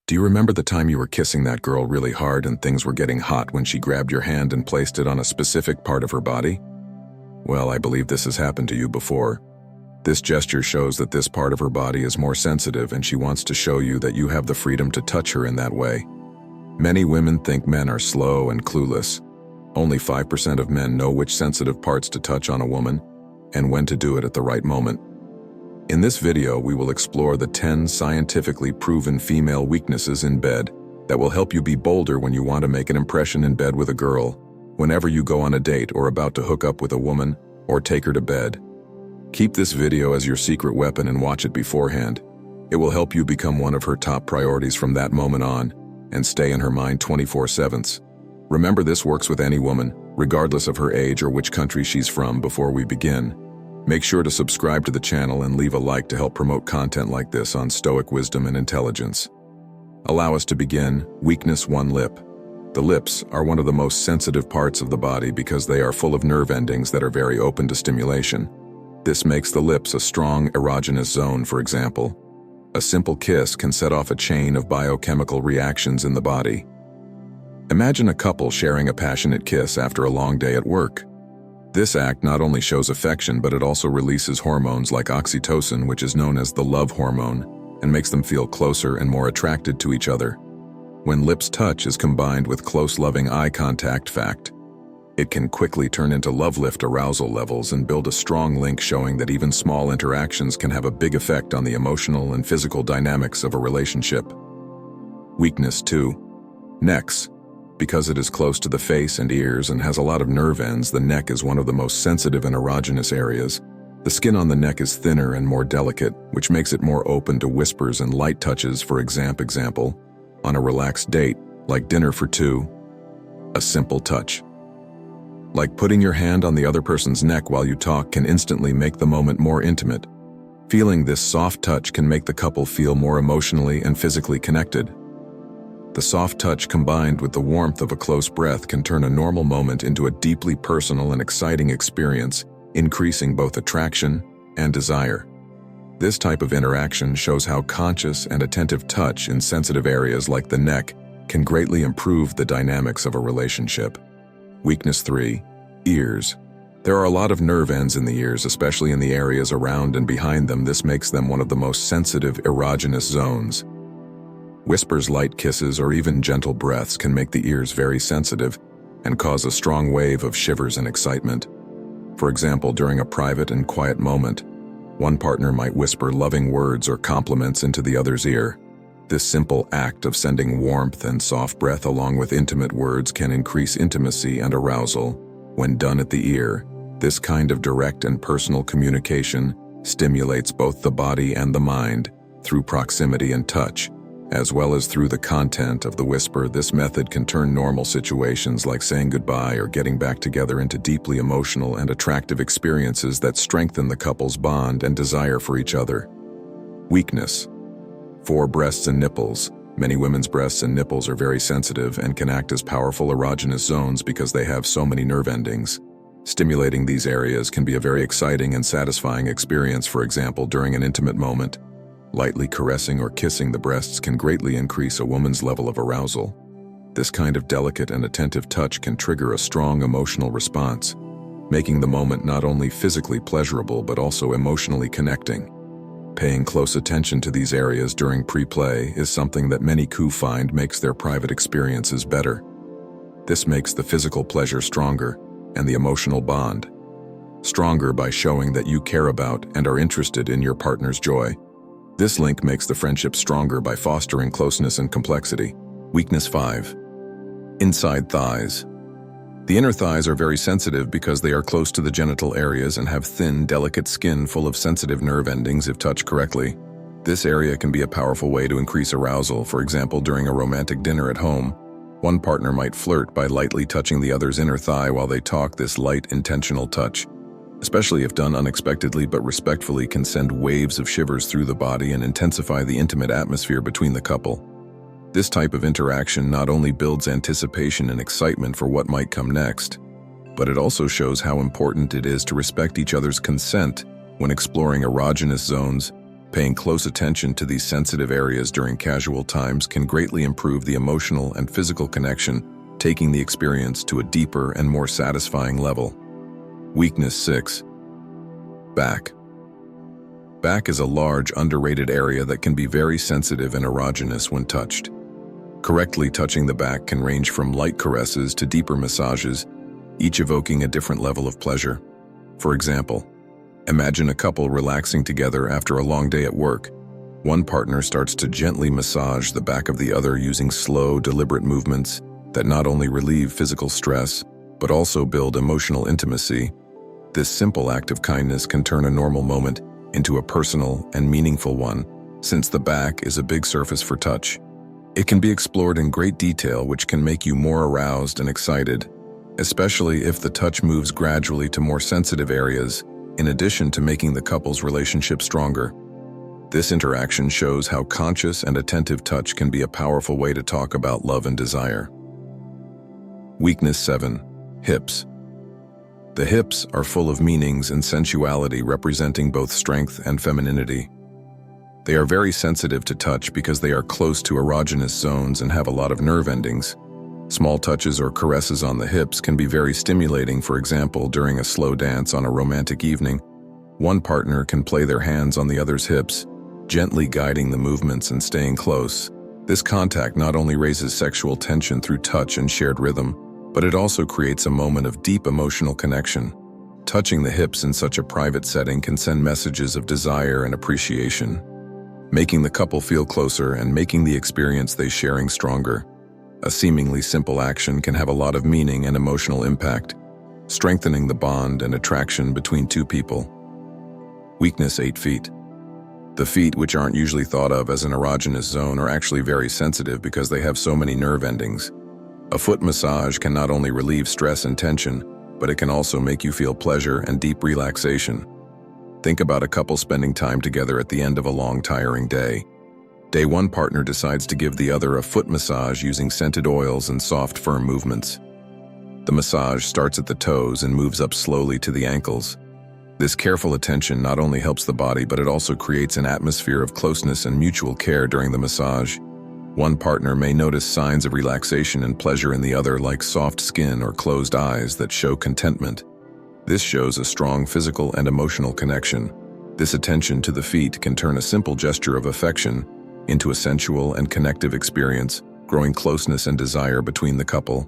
Do you remember the time you were kissing that girl really hard and things were getting hot when she grabbed your hand and placed it on a specific part of her body? Well, I believe this has happened to you before. This gesture shows that this part of her body is more sensitive and she wants to show you that you have the freedom to touch her in that way. Many women think men are slow and clueless. Only 5% of men know which sensitive parts to touch on a woman and when to do it at the right moment. In this video, we will explore the 10 scientifically proven female weaknesses in bed that will help you be bolder when you want to make an impression in bed with a girl, whenever you go on a date or about to hook up with a woman or take her to bed. Keep this video as your secret weapon and watch it beforehand. It will help you become one of her top priorities from that moment on and stay in her mind 24/7. Remember, this works with any woman, regardless of her age or which country she's from. Before we begin, make sure to subscribe to the channel and leave a like to help promote content like this on stoic wisdom and intelligence. Allow us to begin. Weakness 1: lip. The lips are one of the most sensitive parts of the body because they are full of nerve endings that are very open to stimulation. This makes the lips a strong erogenous zone. For example, a simple kiss can set off a chain of biochemical reactions in the body. Imagine a couple sharing a passionate kiss after a long day at work. This act not only shows affection, but it also releases hormones like oxytocin, which is known as the love hormone, and makes them feel closer and more attracted to each other. When lips touch is combined with close loving eye contact, it can quickly turn into love-lift arousal levels and build a strong link, showing that even small interactions can have a big effect on the emotional and physical dynamics of a relationship. Weakness 2: necks. Because it is close to the face and ears and has a lot of nerve ends, the neck is one of the most sensitive and erogenous areas. The skin on the neck is thinner and more delicate, which makes it more open to whispers and light touches. For example, on a relaxed date, like dinner for two, a simple touch, like putting your hand on the other person's neck while you talk, can instantly make the moment more intimate. Feeling this soft touch can make the couple feel more emotionally and physically connected. The soft touch combined with the warmth of a close breath can turn a normal moment into a deeply personal and exciting experience, increasing both attraction and desire. This type of interaction shows how conscious and attentive touch in sensitive areas like the neck can greatly improve the dynamics of a relationship. Weakness 3: ears. There are a lot of nerve ends in the ears, especially in the areas around and behind them. This makes them one of the most sensitive erogenous zones. Whispers, light kisses, or even gentle breaths can make the ears very sensitive and cause a strong wave of shivers and excitement. For example, during a private and quiet moment, one partner might whisper loving words or compliments into the other's ear. This simple act of sending warmth and soft breath along with intimate words can increase intimacy and arousal. When done at the ear, this kind of direct and personal communication stimulates both the body and the mind through proximity and touch, as well as through the content of the whisper. This method can turn normal situations like saying goodbye or getting back together into deeply emotional and attractive experiences that strengthen the couple's bond and desire for each other. Weakness 4: breasts and nipples. Many women's breasts and nipples are very sensitive and can act as powerful erogenous zones because they have so many nerve endings. Stimulating these areas can be a very exciting and satisfying experience. For example, during an intimate moment, lightly caressing or kissing the breasts can greatly increase a woman's level of arousal. This kind of delicate and attentive touch can trigger a strong emotional response, making the moment not only physically pleasurable but also emotionally connecting. Paying close attention to these areas during pre-play is something that many couples find makes their private experiences better. This makes the physical pleasure stronger and the emotional bond stronger by showing that you care about and are interested in your partner's joy. This link makes the friendship stronger by fostering closeness and complexity. Weakness 5: inside thighs. The inner thighs are very sensitive because they are close to the genital areas and have thin, delicate skin full of sensitive nerve endings if touched correctly. This area can be a powerful way to increase arousal. For example, during a romantic dinner at home, one partner might flirt by lightly touching the other's inner thigh while they talk. This light, intentional touch, especially if done unexpectedly but respectfully, can send waves of shivers through the body and intensify the intimate atmosphere between the couple. This type of interaction not only builds anticipation and excitement for what might come next, but it also shows how important it is to respect each other's consent when exploring erogenous zones. Paying close attention to these sensitive areas during casual times can greatly improve the emotional and physical connection, taking the experience to a deeper and more satisfying level. Weakness 6. Back. Back is a large, underrated area that can be very sensitive and erogenous when touched. Correctly touching the back can range from light caresses to deeper massages, each evoking a different level of pleasure. For example, imagine a couple relaxing together after a long day at work. One partner starts to gently massage the back of the other using slow, deliberate movements that not only relieve physical stress, but also build emotional intimacy. This simple act of kindness can turn a normal moment into a personal and meaningful one, since the back is a big surface for touch. It can be explored in great detail, which can make you more aroused and excited, especially if the touch moves gradually to more sensitive areas, in addition to making the couple's relationship stronger. This interaction shows how conscious and attentive touch can be a powerful way to talk about love and desire. Weakness 7. Hips. The hips are full of meanings and sensuality, representing both strength and femininity. They are very sensitive to touch because they are close to erogenous zones and have a lot of nerve endings. Small touches or caresses on the hips can be very stimulating. For example, during a slow dance on a romantic evening, one partner can play their hands on the other's hips, gently guiding the movements and staying close. This contact not only raises sexual tension through touch and shared rhythm, but it also creates a moment of deep emotional connection. Touching the hips in such a private setting can send messages of desire and appreciation, making the couple feel closer and making the experience they sharing stronger. A seemingly simple action can have a lot of meaning and emotional impact, strengthening the bond and attraction between two people. Weakness 8. Feet. The feet, which aren't usually thought of as an erogenous zone, are actually very sensitive because they have so many nerve endings. A foot massage can not only relieve stress and tension, but it can also make you feel pleasure and deep relaxation. Think about a couple spending time together at the end of a long, tiring day. Day one partner decides to give the other a foot massage using scented oils and soft, firm movements. The massage starts at the toes and moves up slowly to the ankles. This careful attention not only helps the body, but it also creates an atmosphere of closeness and mutual care during the massage. One partner may notice signs of relaxation and pleasure in the other, like soft skin or closed eyes that show contentment. This shows a strong physical and emotional connection. This attention to the feet can turn a simple gesture of affection into a sensual and connective experience, growing closeness and desire between the couple.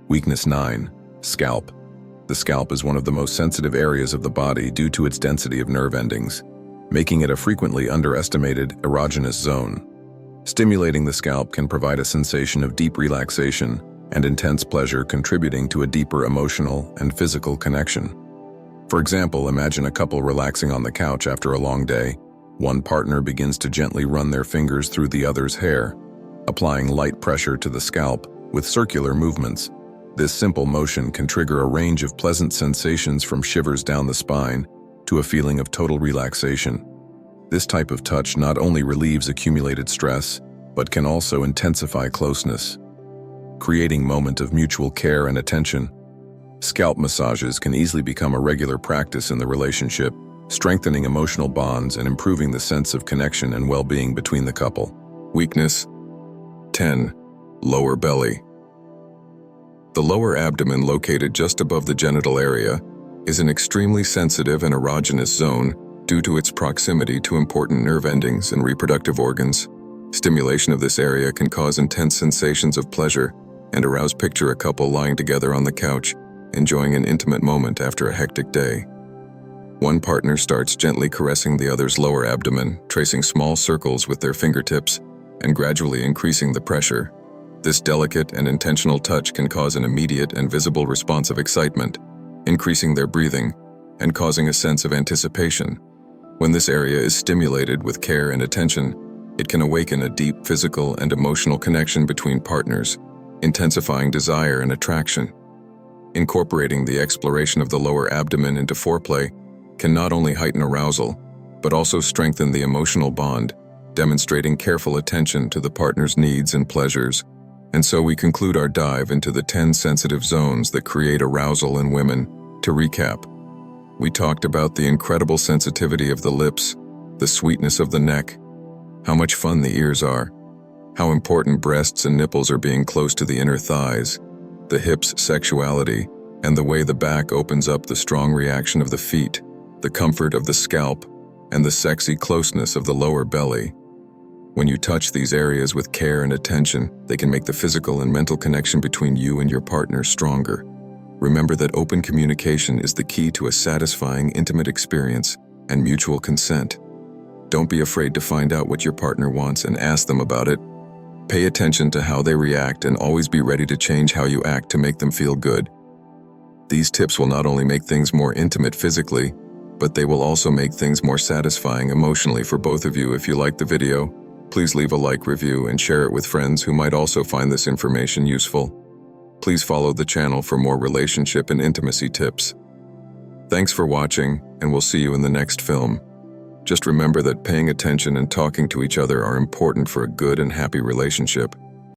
Weakness 9. Scalp. The scalp is one of the most sensitive areas of the body due to its density of nerve endings, making it a frequently underestimated erogenous zone. Stimulating the scalp can provide a sensation of deep relaxation and intense pleasure, contributing to a deeper emotional and physical connection. For example, imagine a couple relaxing on the couch after a long day. One partner begins to gently run their fingers through the other's hair, applying light pressure to the scalp with circular movements. This simple motion can trigger a range of pleasant sensations, from shivers down the spine to a feeling of total relaxation. This type of touch not only relieves accumulated stress, but can also intensify closeness, creating a moment of mutual care and attention. Scalp massages can easily become a regular practice in the relationship, strengthening emotional bonds and improving the sense of connection and well-being between the couple. Weakness 10. Lower belly. The lower abdomen, located just above the genital area, is an extremely sensitive and erogenous zone due to its proximity to important nerve endings and reproductive organs. Stimulation of this area can cause intense sensations of pleasure and arouse. Picture a couple lying together on the couch, enjoying an intimate moment after a hectic day. One partner starts gently caressing the other's lower abdomen, tracing small circles with their fingertips and gradually increasing the pressure. This delicate and intentional touch can cause an immediate and visible response of excitement, increasing their breathing and causing a sense of anticipation. When this area is stimulated with care and attention, it can awaken a deep physical and emotional connection between partners, intensifying desire and attraction. Incorporating the exploration of the lower abdomen into foreplay can not only heighten arousal, but also strengthen the emotional bond, demonstrating careful attention to the partner's needs and pleasures. And so we conclude our dive into the 10 sensitive zones that create arousal in women. To recap, we talked about the incredible sensitivity of the lips, the sweetness of the neck, how much fun the ears are, how important breasts and nipples are being close to the inner thighs, the hips' sexuality, and the way the back opens up, the strong reaction of the feet, the comfort of the scalp, and the sexy closeness of the lower belly. When you touch these areas with care and attention, they can make the physical and mental connection between you and your partner stronger. Remember that open communication is the key to a satisfying, intimate experience and mutual consent. Don't be afraid to find out what your partner wants and ask them about it. Pay attention to how they react and always be ready to change how you act to make them feel good. These tips will not only make things more intimate physically, but they will also make things more satisfying emotionally for both of you. If you liked the video, please leave a like, review, and share it with friends who might also find this information useful. Please follow the channel for more relationship and intimacy tips. Thanks for watching, and we'll see you in the next film. Just remember that paying attention and talking to each other are important for a good and happy relationship.